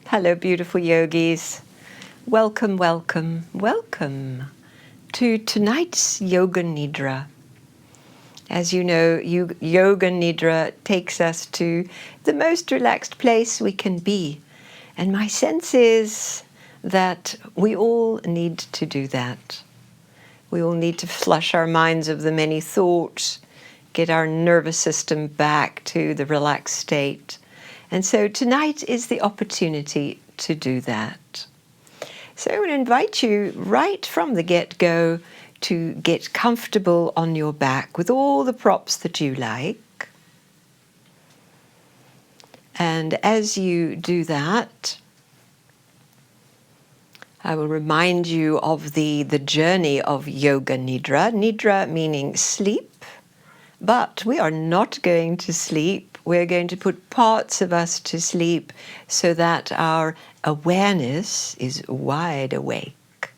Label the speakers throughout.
Speaker 1: Hello, beautiful yogis. Welcome, welcome, welcome to tonight's Yoga Nidra. As you know, Yoga Nidra takes us to the most relaxed place we can be. And my sense is that we all need to do that. We all need to flush our minds of the many thoughts, get our nervous system back to the relaxed state. And so tonight is the opportunity to do that. So I would invite you right from the get-go to get comfortable on your back with all the props that you like. And as you do that, I will remind you of the journey of Yoga Nidra. Nidra meaning sleep, but we are not going to sleep. We're going to put parts of us to sleep so that our awareness is wide awake.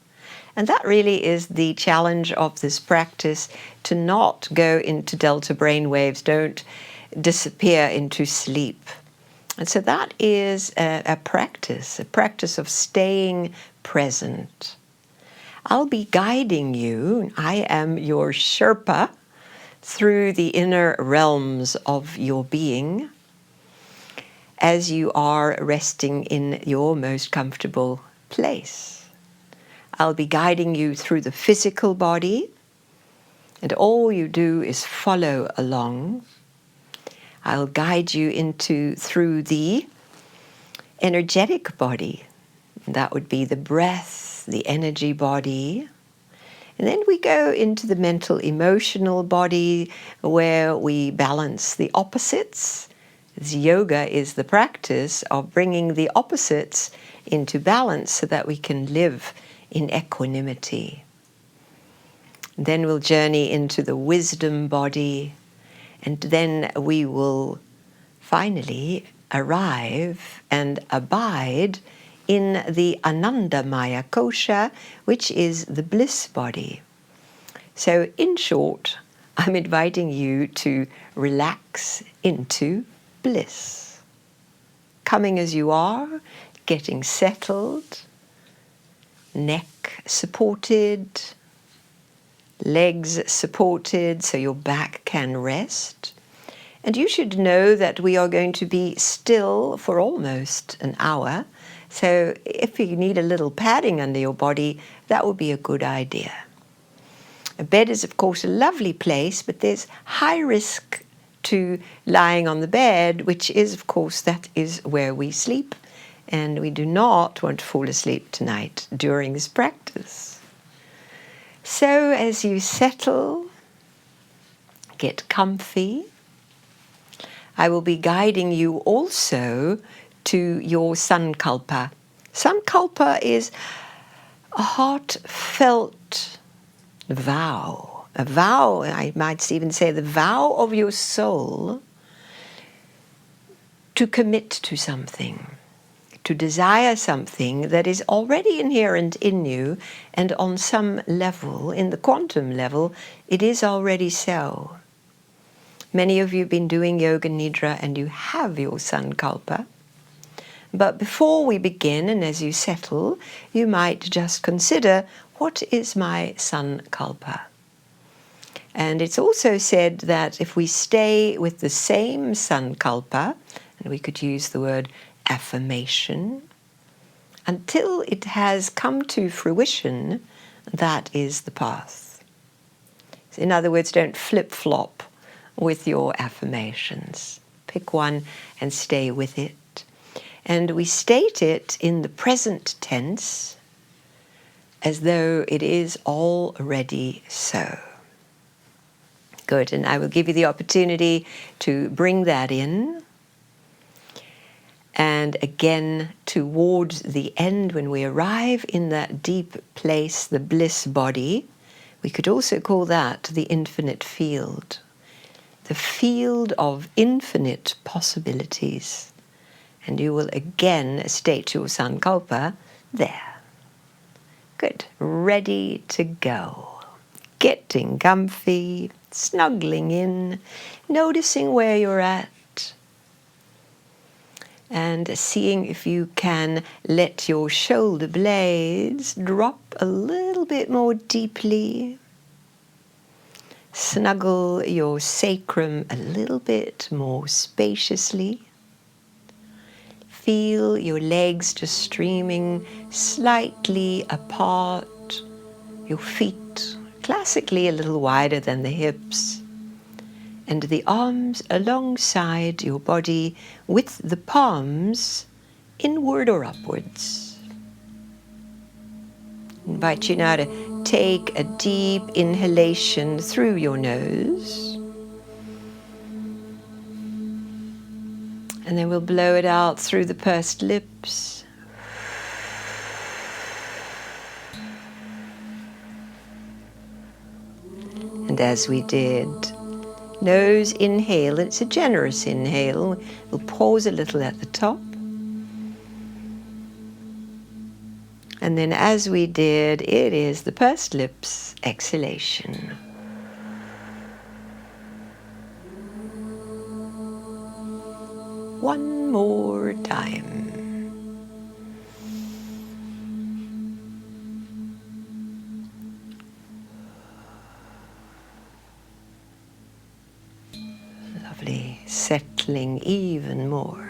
Speaker 1: And that really is the challenge of this practice, to not go into delta brainwaves, don't disappear into sleep. And so that is a practice of staying present. I'll be guiding you. I am your Sherpa through the inner realms of your being as you are resting in your most comfortable place. I'll be guiding you through the physical body, and all you do is follow along. I'll guide you through the energetic body. That would be the breath, the energy body. And then we go into the mental, emotional body, where we balance the opposites. As yoga is the practice of bringing the opposites into balance so that we can live in equanimity. Then we'll journey into the wisdom body, and then we will finally arrive and abide in the Anandamaya kosha, which is the bliss body. So in short, I'm inviting you to relax into bliss. Coming as you are, getting settled, neck supported, legs supported so your back can rest. And you should know that we are going to be still for almost an hour. So if you need a little padding under your body, that would be a good idea. A bed is, of course, a lovely place, but there's high risk to lying on the bed, which is, of course, that is where we sleep. And we do not want to fall asleep tonight during this practice. So as you settle, get comfy, I will be guiding you also to your sankalpa. Sankalpa is a heartfelt vow. A vow, I might even say the vow of your soul to commit to something, to desire something that is already inherent in you, and on some level, in the quantum level, it is already so. Many of you have been doing Yoga Nidra and you have your sankalpa. But before we begin, and as you settle, you might just consider, what is my sankalpa? And it's also said that if we stay with the same sankalpa, and we could use the word affirmation, until it has come to fruition, that is the path. In other words, don't flip-flop with your affirmations. Pick one and stay with it. And we state it in the present tense as though it is already so. Good, and I will give you the opportunity to bring that in. And again, towards the end, when we arrive in that deep place, the bliss body, we could also call that the infinite field. The field of infinite possibilities. And you will again state your sankalpa there. Good. Ready to go. Getting comfy, snuggling in, noticing where you're at. and seeing if you can let your shoulder blades drop a little bit more deeply. Snuggle your sacrum a little bit more spaciously. Feel your legs just streaming slightly apart, your feet classically a little wider than the hips, and the arms alongside your body with the palms inward or upwards. Invite you now to take a deep inhalation through your nose, and then we'll blow it out through the pursed lips. And as we did, nose inhale, it's a generous inhale. We'll pause a little at the top. And then as we did, it is the pursed lips exhalation. One more time. Lovely, settling even more.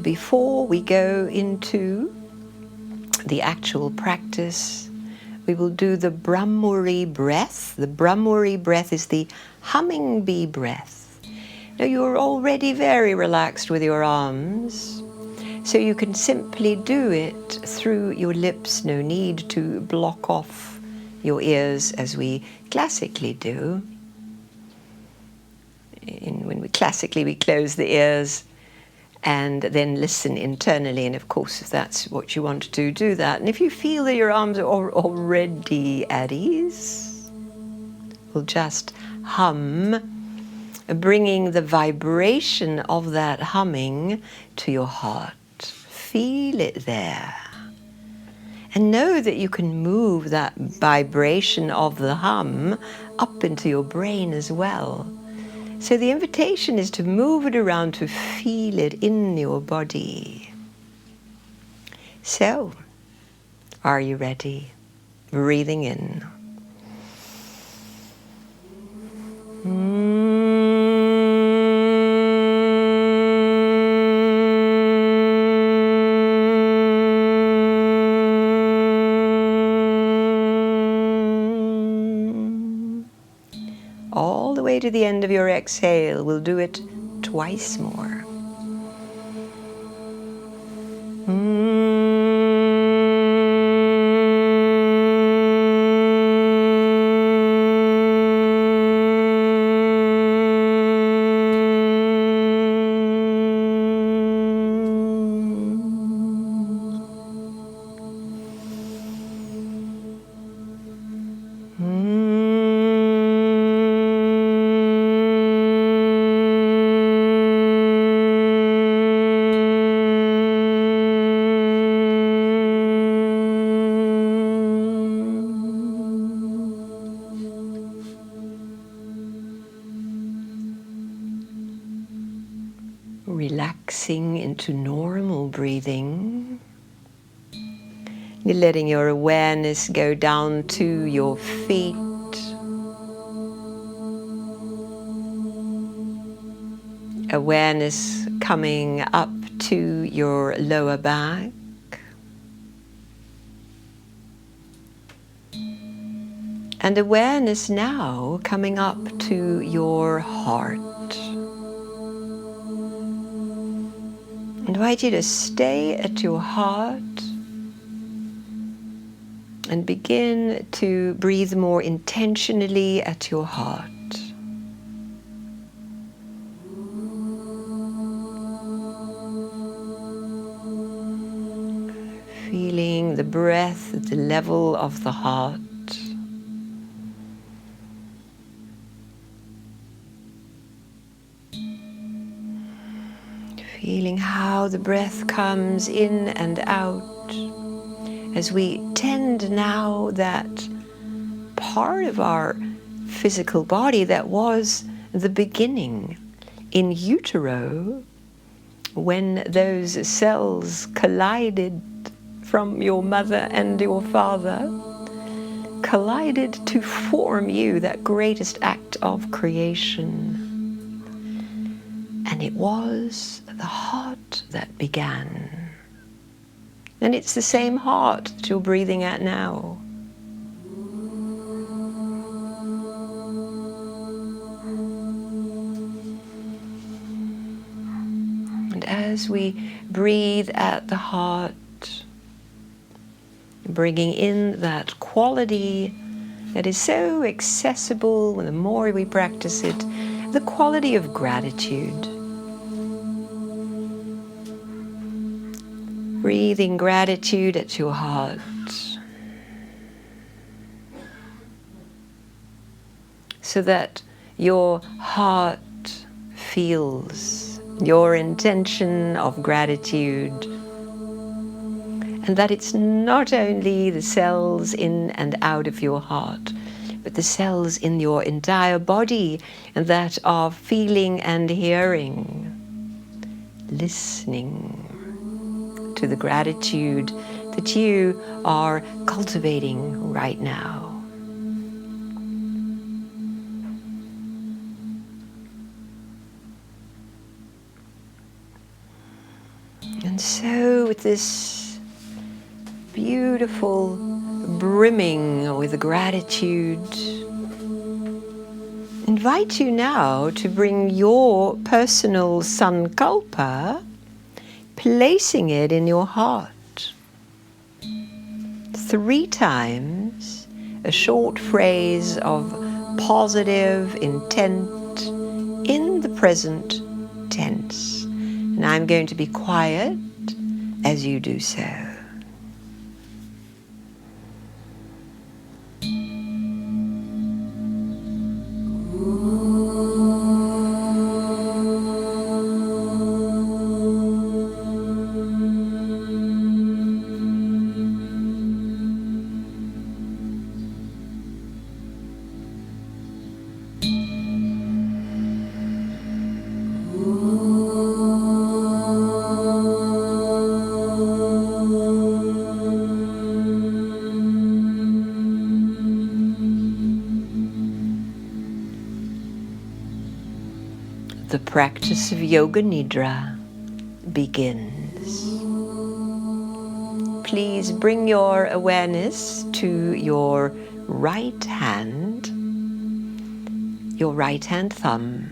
Speaker 1: Before we go into the actual practice, we will do the Brahmuri breath. The Brahmuri breath is the humming bee breath. Now you're already very relaxed with your arms, so you can simply do it through your lips. No need to block off your ears as we classically do. When we close the ears and then listen internally, and of course if that's what you want to do that. And if you feel that your arms are already at ease, we'll just hum, bringing the vibration of that humming to your heart. Feel it there. And know that you can move that vibration of the hum up into your brain as well. So the invitation is to move it around, to feel it in your body. So, are you ready? Breathing in. All the way to the end of your exhale. We'll do it twice more. Relaxing into normal breathing. You're letting your awareness go down to your feet. Awareness coming up to your lower back. And awareness now coming up to your heart. I invite you to stay at your heart and begin to breathe more intentionally at your heart. Feeling the breath at the level of the heart. Feeling how the breath comes in and out as we tend now that part of our physical body that was the beginning in utero, when those cells collided from your mother and your father, collided to form you, that greatest act of creation. And it was the heart that began. And it's the same heart that you're breathing at now. And as we breathe at the heart, bringing in that quality that is so accessible, the more we practice it, the quality of gratitude. Breathing gratitude at your heart. So that your heart feels your intention of gratitude. And that it's not only the cells in and out of your heart, but the cells in your entire body, and that are feeling and hearing, listening to the gratitude that you are cultivating right now. And so with this beautiful brimming with gratitude, invite you now to bring your personal sankalpa, placing it in your heart. 3 times, a short phrase of positive intent in the present tense. And I'm going to be quiet as you do so. The practice of Yoga Nidra begins. Please bring your awareness to your right hand thumb.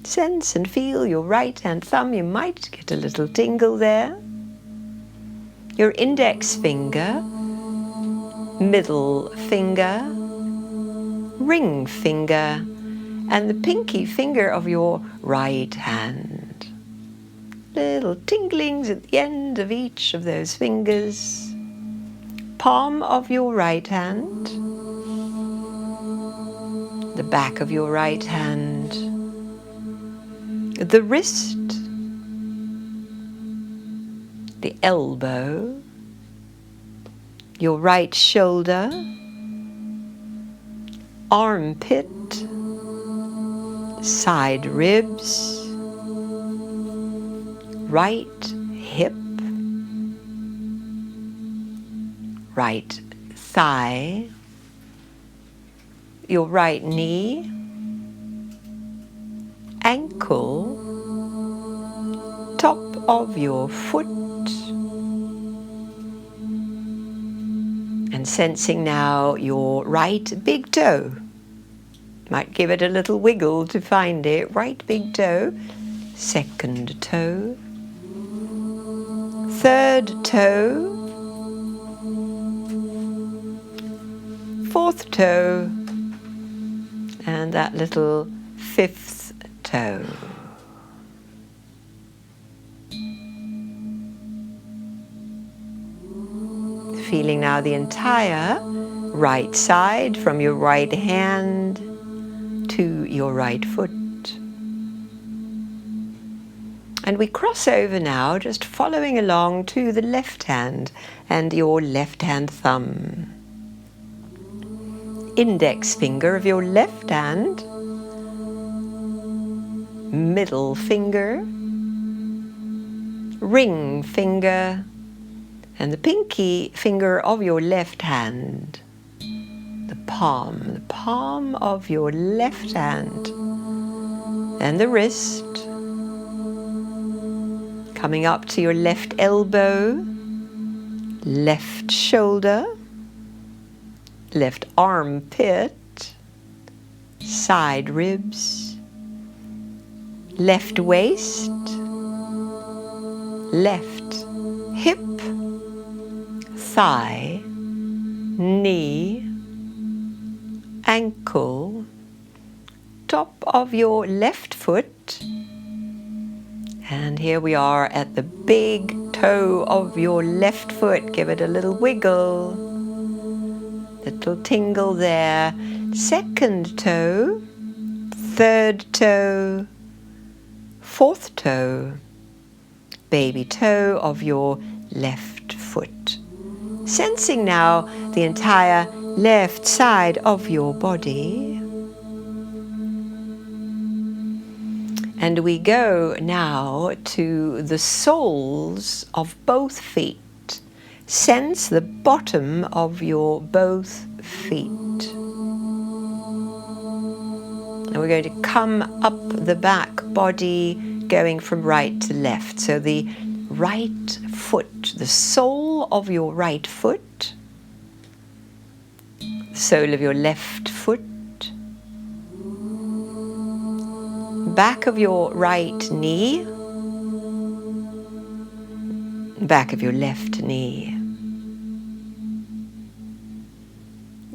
Speaker 1: Sense and feel your right hand thumb. You might get a little tingle there. Your index finger, middle finger, ring finger, and the pinky finger of your right hand. Little tinglings at the end of each of those fingers. Palm of your right hand. The back of your right hand. The wrist. The elbow. Your right shoulder. Armpit. Side ribs, right hip, right thigh, your right knee, ankle, top of your foot, and sensing now your right big toe. Might give it a little wiggle to find it. Right big toe, second toe, third toe, fourth toe, and that little 5th toe. Feeling now the entire right side from your right hand to your right foot. And we cross over now, just following along to the left hand and your left hand thumb. Index finger of your left hand middle finger, ring finger, and the pinky finger of your left hand. The palm of your left hand. And the wrist. Coming up to your left elbow, left shoulder, left armpit, side ribs, left waist, left hip, thigh, knee, ankle, top of your left foot, and here we are at the big toe of your left foot. Give it a little wiggle, little tingle there. Second toe, third toe, fourth toe, baby toe of your left foot. Sensing now the entire left side of your body. And we go now to the soles of both feet. Sense the bottom of your both feet. And we're going to come up the back body, going from right to left. So the right foot, the sole of your right foot, the sole of your left foot, back of your right knee, back of your left knee,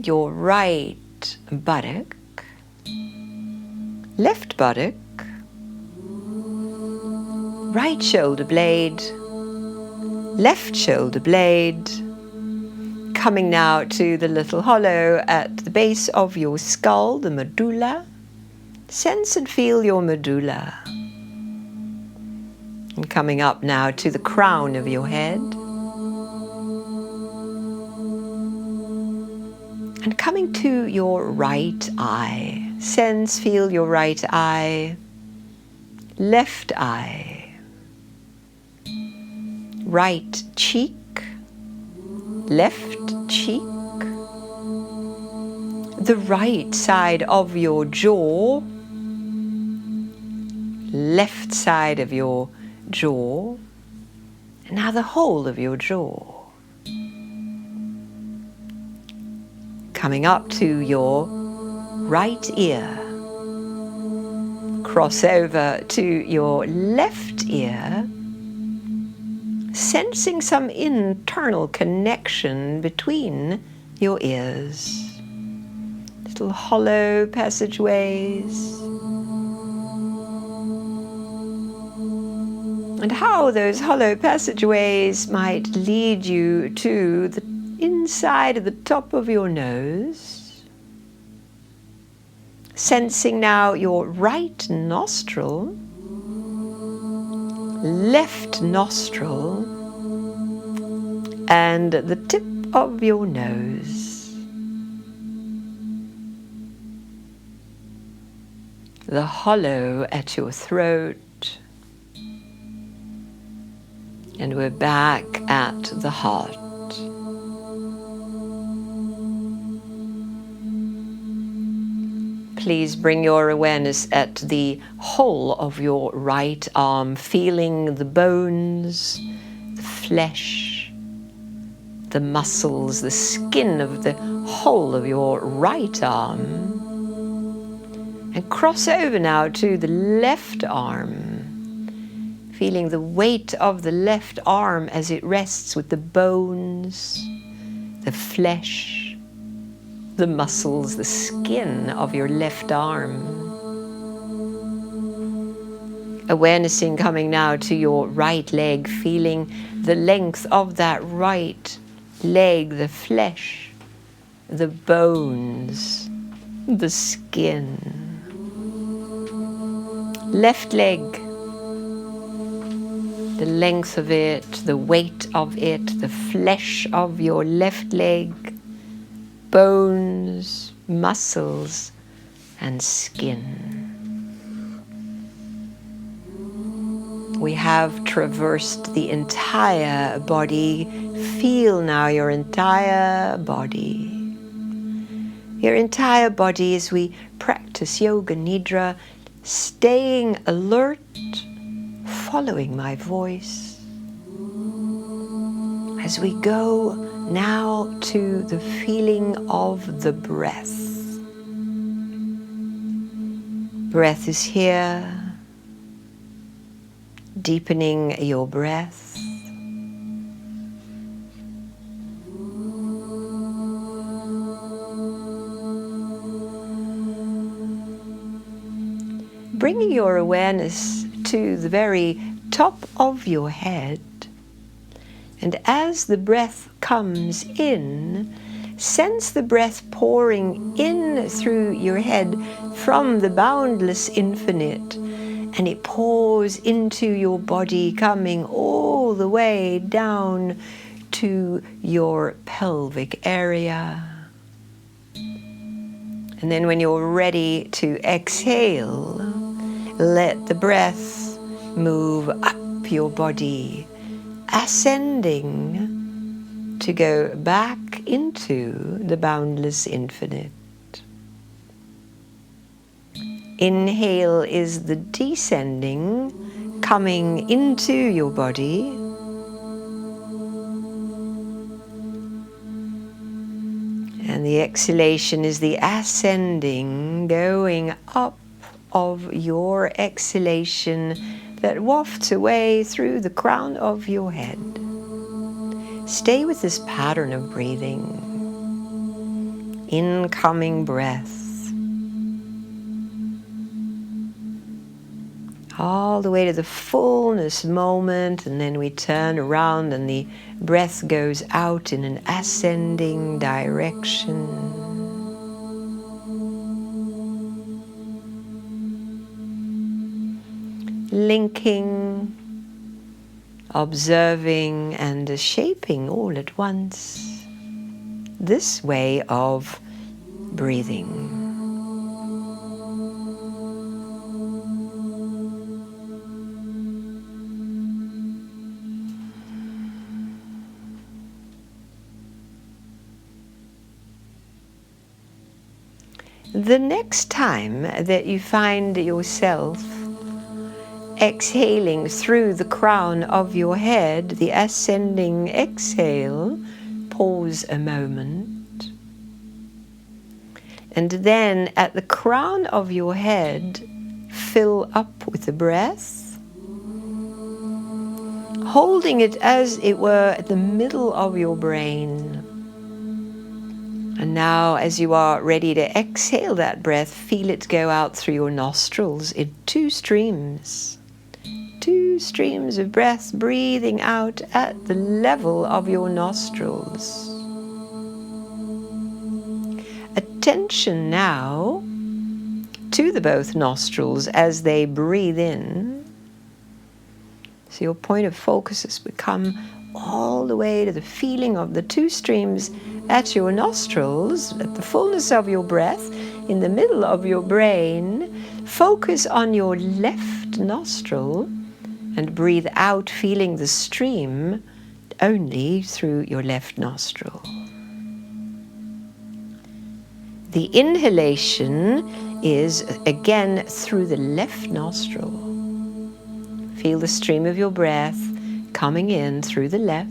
Speaker 1: your right buttock, left buttock, right shoulder blade, left shoulder blade, coming now to the little hollow at the base of your skull, the medulla. Sense and feel your medulla. And coming up now to the crown of your head. And coming to your right eye. Sense, feel your right eye, left eye, right cheek, left cheek, the right side of your jaw, left side of your jaw, and now the whole of your jaw. Coming up to your right ear, cross over to your left ear, sensing some internal connection between your ears. Little hollow passageways. And how those hollow passageways might lead you to the inside of the top of your nose. Sensing now your right nostril, left nostril, and the tip of your nose. The hollow at your throat. And we're back at the heart. Please bring your awareness at the whole of your right arm, feeling the bones, the flesh, the muscles, the skin of the whole of your right arm. And cross over now to the left arm. Feeling the weight of the left arm as it rests with the bones, the flesh, the muscles, the skin of your left arm. Awarenessing coming now to your right leg, feeling the length of that right leg, the flesh, the bones, the skin. Left leg. The length of it, the weight of it, the flesh of your left leg, bones, muscles, and skin. We have traversed the entire body. Feel now your entire body. Your entire body as we practice Yoga Nidra, staying alert, following my voice. As we go now to the feeling of the breath. Breath is here, deepening your breath. Bringing your awareness to the very top of your head. And as the breath comes in, sense the breath pouring in through your head from the boundless infinite. And it pours into your body, coming all the way down to your pelvic area. And then when you're ready to exhale, let the breath move up your body, ascending to go back into the boundless infinite. Inhale is the descending, coming into your body. And the exhalation is the ascending, going up of your exhalation that wafts away through the crown of your head. Stay with this pattern of breathing. Incoming breath. All the way to the fullness moment, and then we turn around and the breath goes out in an ascending direction. Linking, observing and shaping all at once this way of breathing. The next time that you find yourself exhaling through the crown of your head, the ascending exhale, pause a moment. And then at the crown of your head, fill up with the breath, holding it as it were at the middle of your brain. And now, as you are ready to exhale that breath, feel it go out through your nostrils in two streams. 2 streams of breath breathing out at the level of your nostrils. Attention now to the both nostrils as they breathe in. So your point of focus has become all the way to the feeling of the 2 streams at your nostrils, at the fullness of your breath, in the middle of your brain. Focus on your left nostril and breathe out, feeling the stream only through your left nostril. The inhalation is again through the left nostril. Feel the stream of your breath coming in through the left.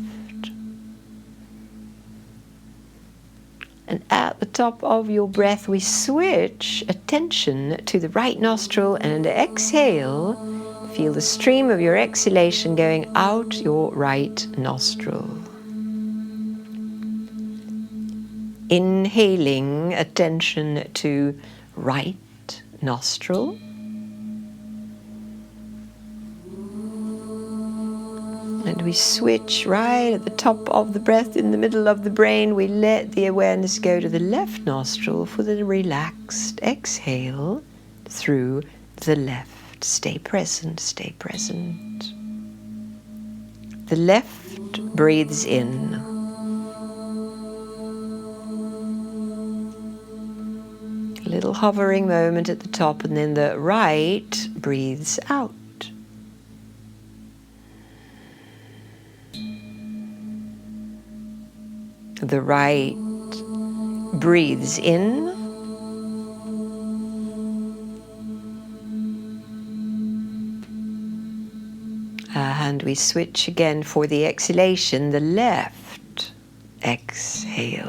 Speaker 1: And at the top of your breath, we switch attention to the right nostril and exhale. Feel the stream of your exhalation going out your right nostril. Inhaling, attention to right nostril. And we switch right at the top of the breath, in the middle of the brain. We let the awareness go to the left nostril for the relaxed exhale through the left. Stay present, stay present. The left breathes in. A little hovering moment at the top, and then the right breathes out. The right breathes in. And we switch again for the exhalation. The left exhales.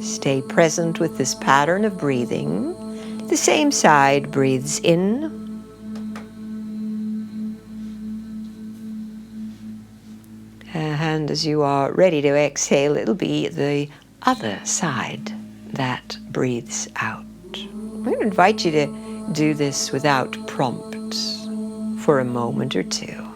Speaker 1: Stay present with this pattern of breathing. The same side breathes in. And as you are ready to exhale, it'll be the other side that breathes out. I'm going to invite you to do this without prompt for a moment or two.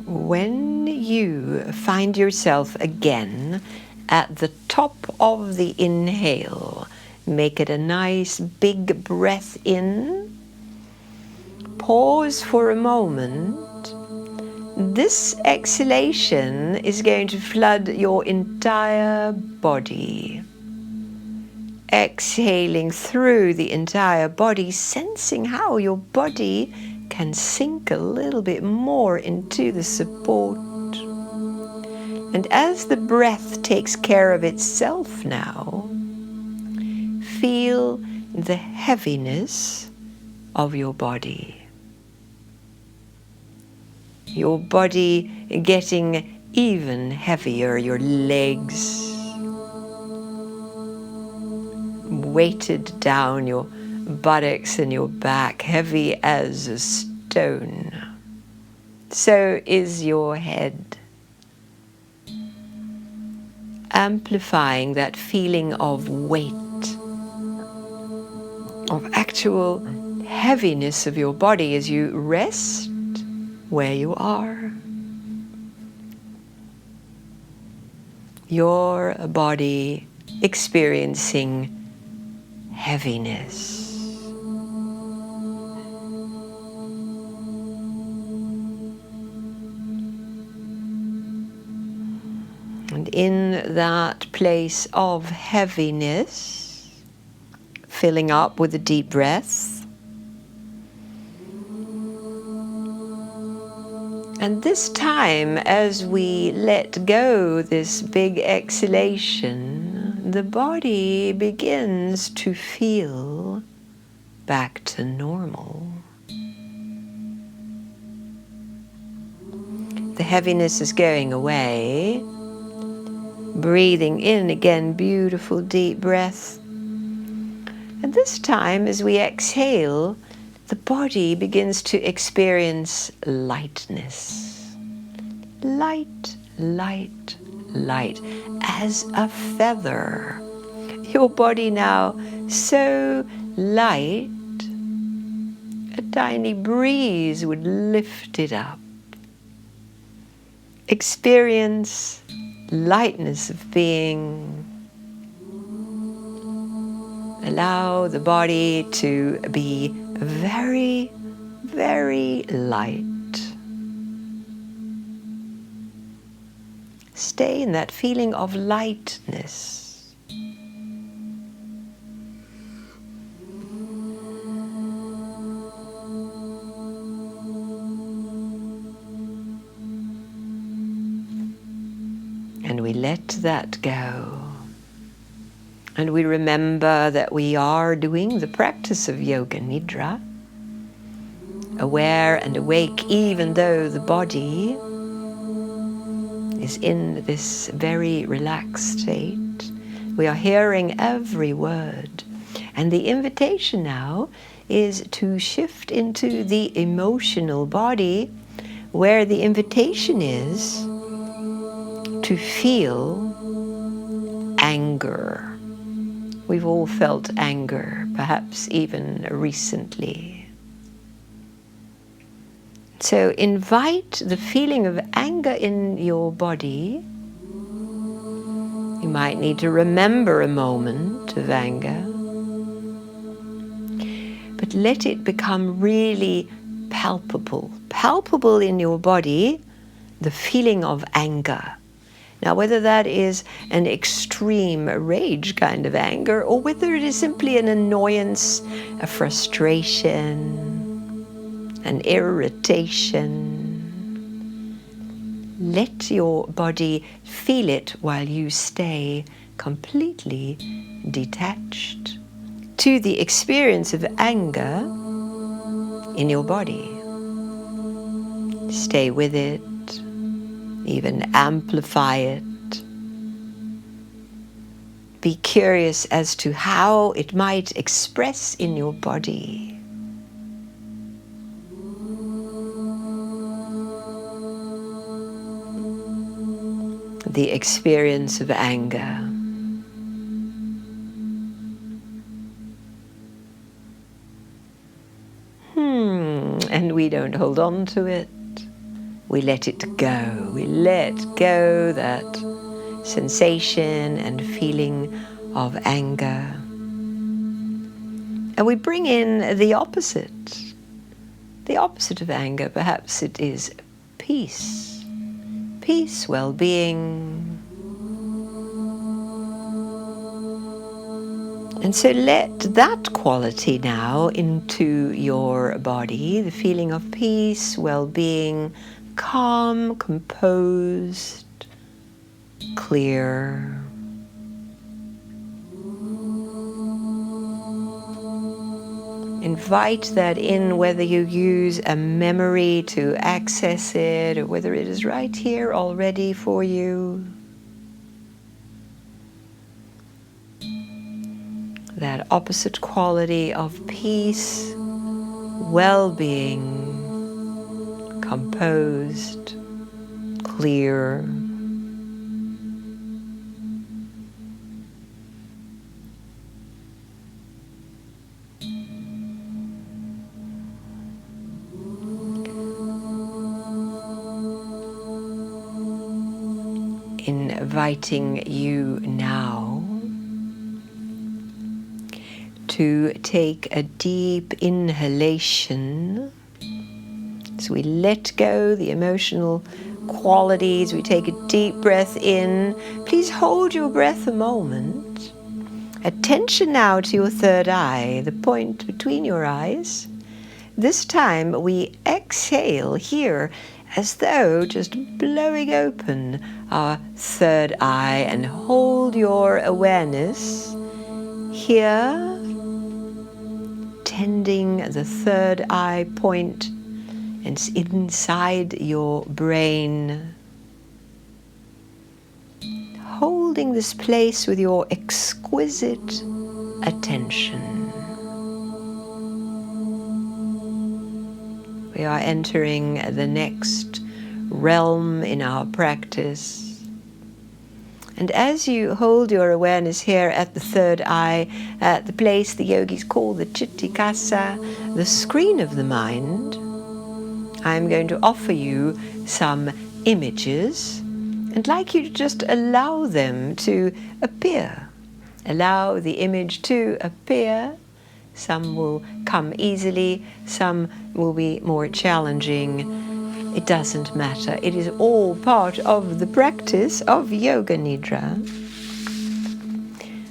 Speaker 1: When you find yourself again at the top of the inhale, make it a nice big breath in. Pause for a moment. This exhalation is going to flood your entire body. Exhaling through the entire body, sensing how your body can sink a little bit more into the support. And as the breath takes care of itself now, feel the heaviness of your body. Your body getting even heavier, your legs weighted down, your buttocks and your back heavy as a stone. So is your head. Amplifying that feeling of weight, of actual heaviness of your body as you rest where you are. Your body experiencing heaviness. And in that place of heaviness, filling up with a deep breath. And this time, as we let go this big exhalation, the body begins to feel back to normal. The heaviness is going away. Breathing in again, beautiful deep breath. And this time, as we exhale, the body begins to experience lightness. Light, light, light, as a feather. Your body now so light, a tiny breeze would lift it up. Experience lightness of being. Allow the body to be very, very light. Stay in that feeling of lightness. And we let that go. And we remember that we are doing the practice of Yoga Nidra, aware and awake even though the body is in this very relaxed state. We are hearing every word. And the invitation now is to shift into the emotional body, where the invitation is to feel anger. We've all felt anger, perhaps even recently. So invite the feeling of anger in your body. You might need to remember a moment of anger, but let it become really palpable in your body, the feeling of anger. Now, whether that is an extreme rage kind of anger, or whether it is simply an annoyance, a frustration, an irritation, let your body feel it while you stay completely detached to the experience of anger in your body. Stay with it, even amplify it. Be curious as to how it might express in your body. The experience of anger. And we don't hold on to it. We let it go. We let go that sensation and feeling of anger. And we bring in the opposite of anger. Perhaps it is peace, well-being. And so let that quality now into your body, the feeling of peace, well-being, calm, composed, clear. Invite that in, whether you use a memory to access it or whether it is right here already for you. That opposite quality of peace, well-being, composed, clear. Inviting you now to take a deep inhalation. So we let go the emotional qualities. We take a deep breath in. Please hold your breath a moment. Attention now to your third eye, the point between your eyes. This time we exhale here as though just blowing open our third eye, and hold your awareness here, tending the third eye point and inside your brain, holding this place with your exquisite attention. We are entering the next realm in our practice. And as you hold your awareness here at the third eye, at the place the yogis call the Chittikasa, the screen of the mind, I'm going to offer you some images and like you to just allow them to appear. Allow the image to appear. Some will come easily, some will be more challenging. It doesn't matter. It is all part of the practice of Yoga Nidra.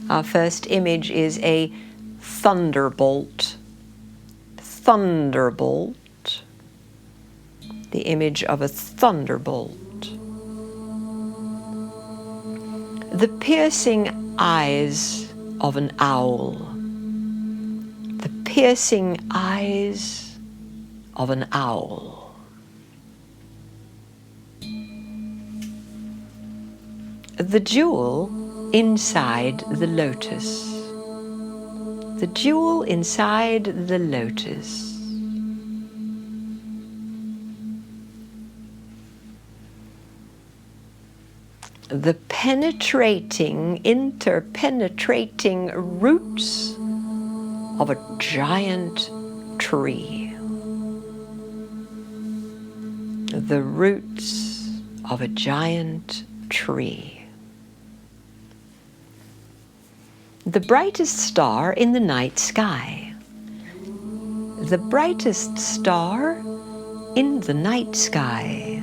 Speaker 1: Our first image is a thunderbolt. Thunderbolt. The image of a thunderbolt. The piercing eyes of an owl. The piercing eyes of an owl. The jewel inside the lotus. The jewel inside the lotus. The penetrating, interpenetrating roots of a giant tree. the roots of a giant tree. The brightest star in the night sky. The brightest star in the night sky.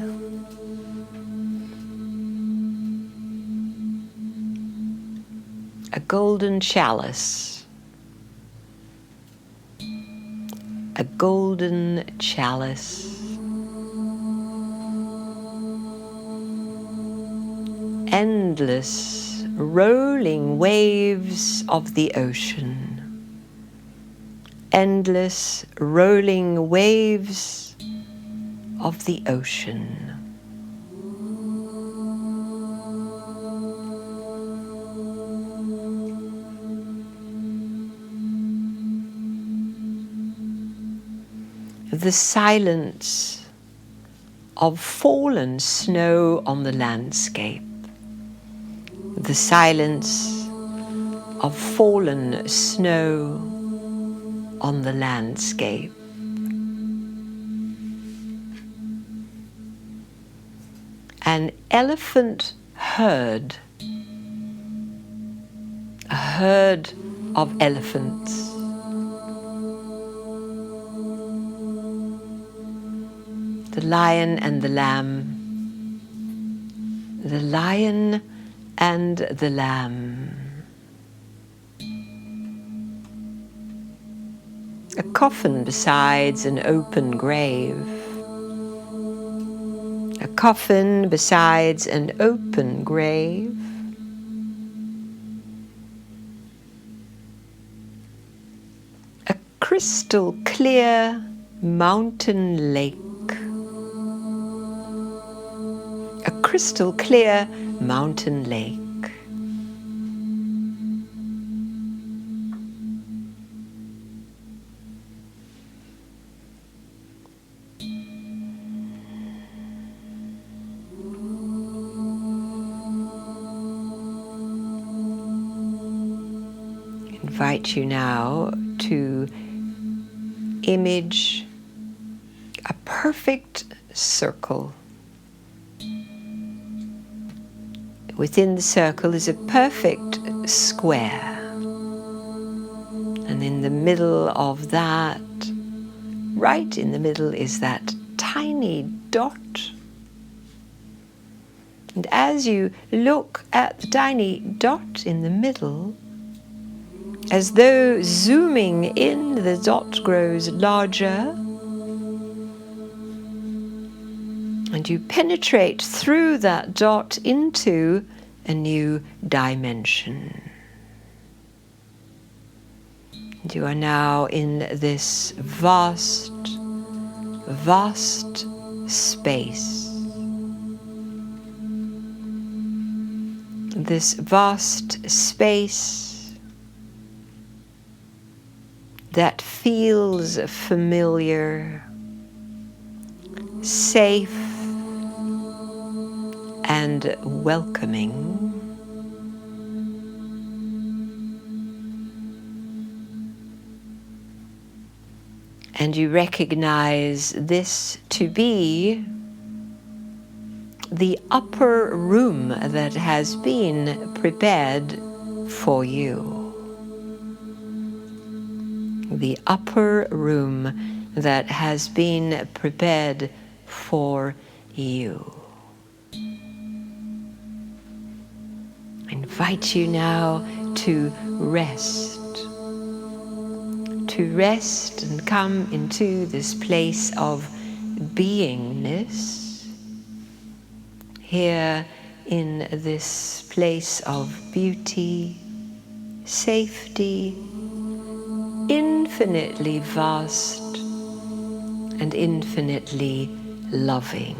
Speaker 1: A golden chalice. A golden chalice. Endless rolling waves of the ocean. Endless rolling waves of the ocean. The silence of fallen snow on the landscape. The silence of fallen snow on the landscape. An elephant herd. A herd of elephants. The lion and the lamb. The lion and the lamb. A coffin besides an open grave. A coffin besides an open grave. A crystal clear mountain lake. A crystal clear mountain lake. Invite you now to image a perfect circle. Within the circle is a perfect square. And in the middle of that, right in the middle, is that tiny dot. And as you look at the tiny dot in the middle, as though zooming in, the dot grows larger. And you penetrate through that dot into a new dimension. And you are now in this vast, vast space. This vast space that feels familiar, safe, and welcoming. And you recognize this to be the upper room that has been prepared for you. The upper room that has been prepared for you. I invite you now to rest and come into this place of beingness, here in this place of beauty, safety, infinitely vast and infinitely loving.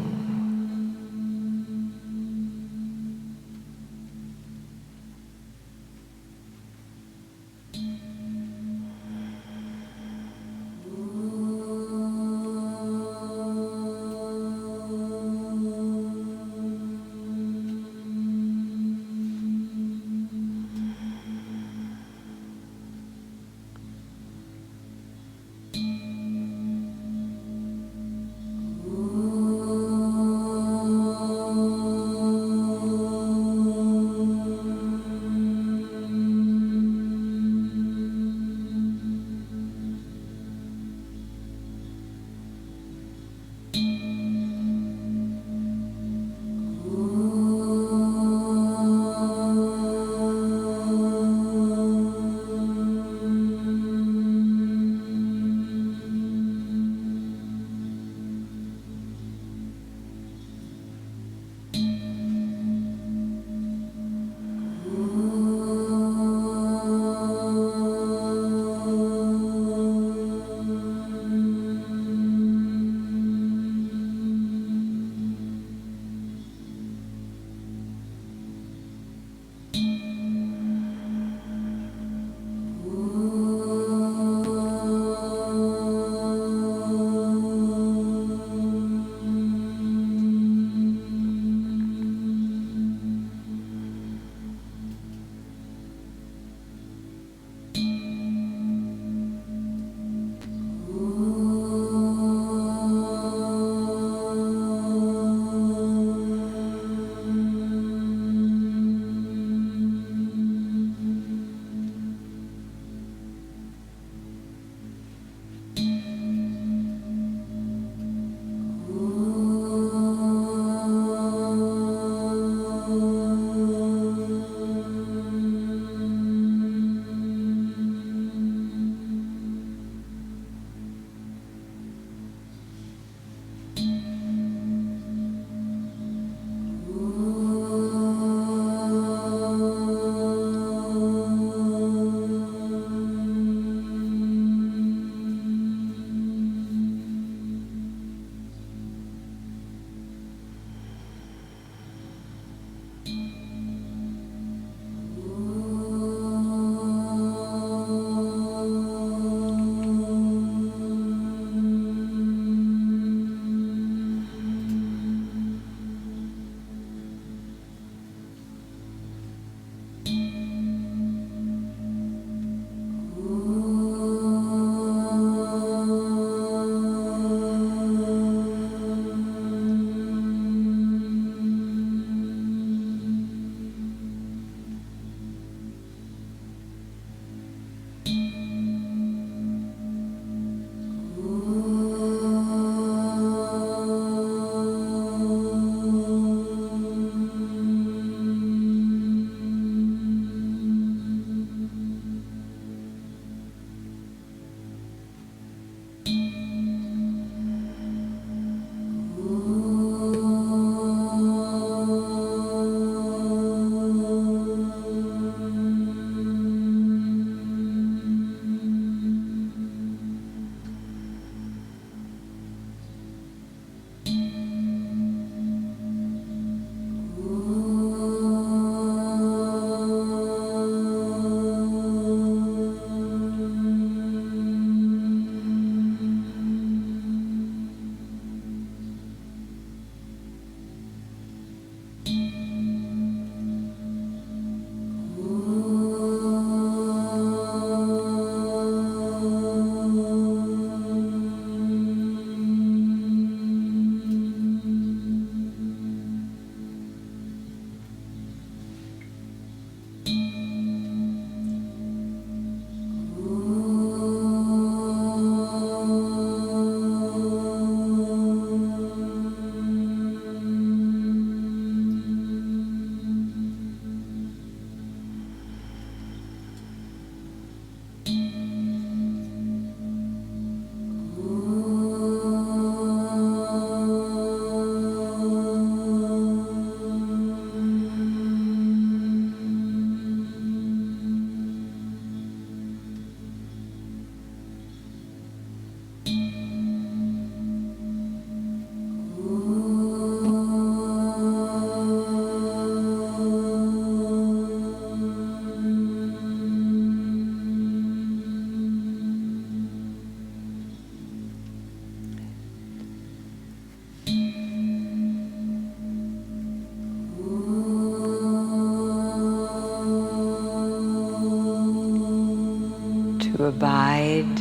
Speaker 1: To abide,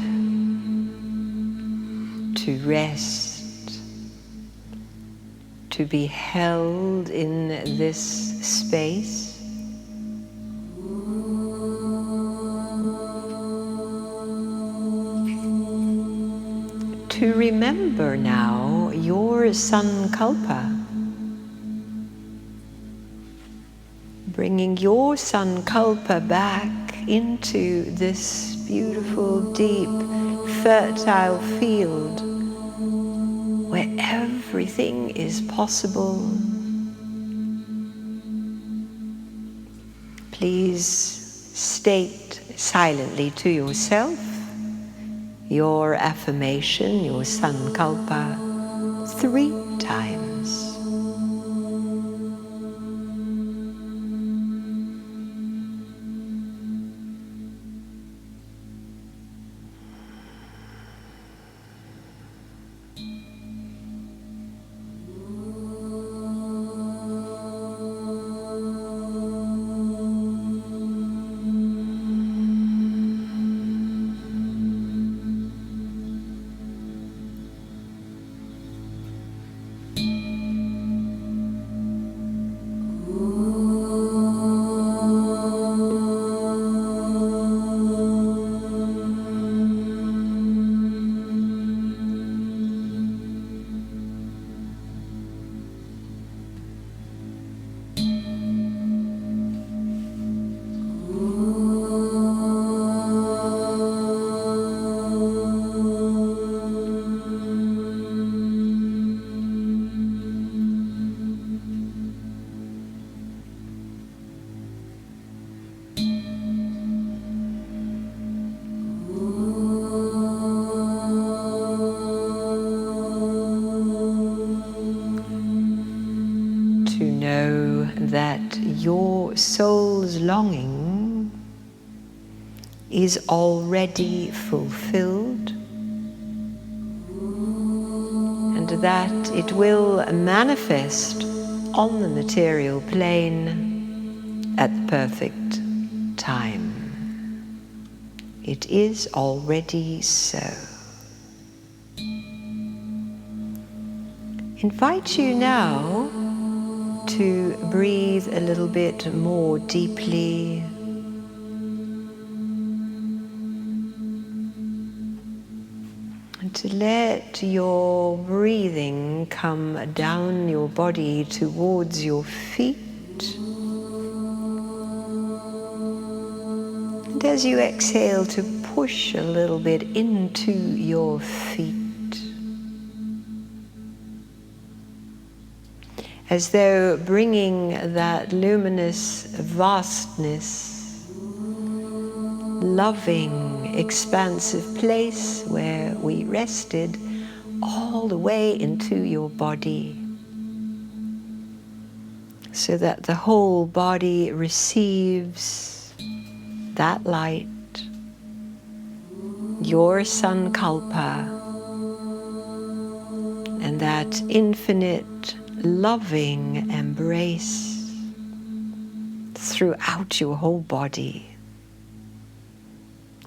Speaker 1: to rest, to be held in this space. To remember now your sankalpa, bringing your sankalpa back into this beautiful, deep, fertile field where everything is possible. Please state silently to yourself your affirmation, your sankalpa, 3 times. That your soul's longing is already fulfilled, and that it will manifest on the material plane at the perfect time. It is already so. Invite you now to breathe a little bit more deeply. And to let your breathing come down your body towards your feet. And as you exhale, to push a little bit into your feet. As though bringing that luminous vastness, loving, expansive place where we rested, all the way into your body, so that the whole body receives that light, your sankalpa, and that infinite loving embrace throughout your whole body,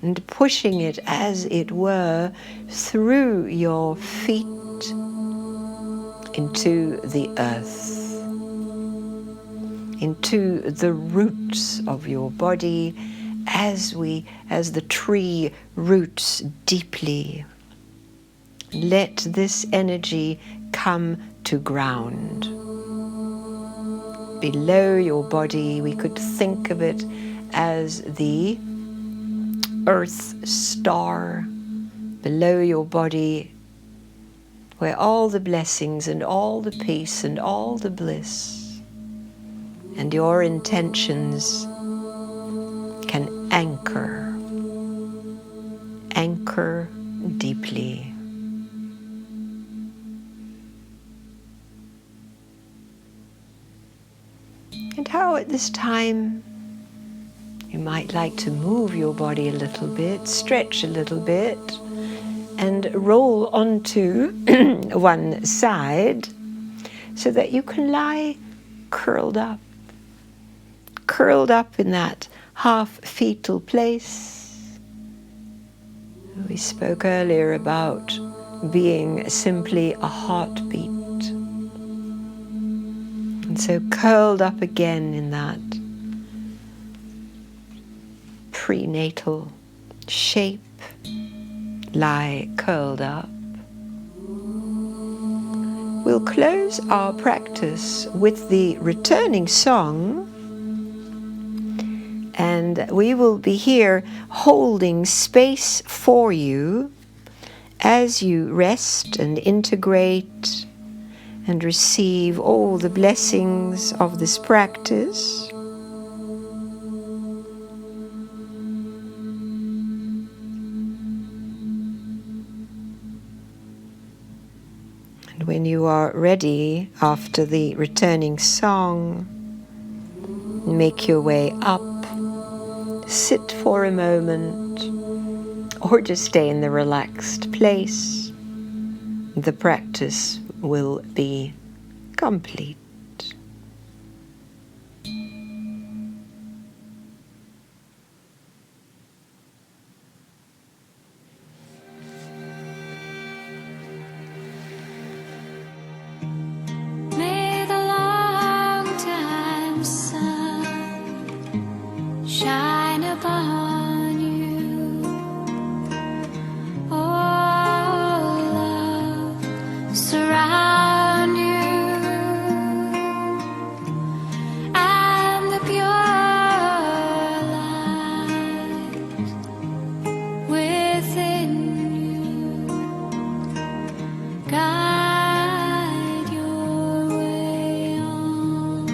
Speaker 1: and pushing it, as it were, through your feet into the earth, into the roots of your body as the tree roots deeply. Let this energy come to ground. Below your body, we could think of it as the Earth star below your body, where all the blessings and all the peace and all the bliss and your intentions can anchor deeply. And how at this time you might like to move your body a little bit, stretch a little bit, and roll onto one side so that you can lie curled up in that half-fetal place. We spoke earlier about being simply a heartbeat. And so curled up again in that prenatal shape, lie curled up. We'll close our practice with the returning song, and we will be here holding space for you as you rest and integrate and receive all the blessings of this practice. And when you are ready, after the returning song, make your way up, sit for a moment, or just stay in the relaxed place. The practice will be complete.
Speaker 2: May the long-time sun shine upon you. Oh, love, surround you, and the pure light within you guide your way on.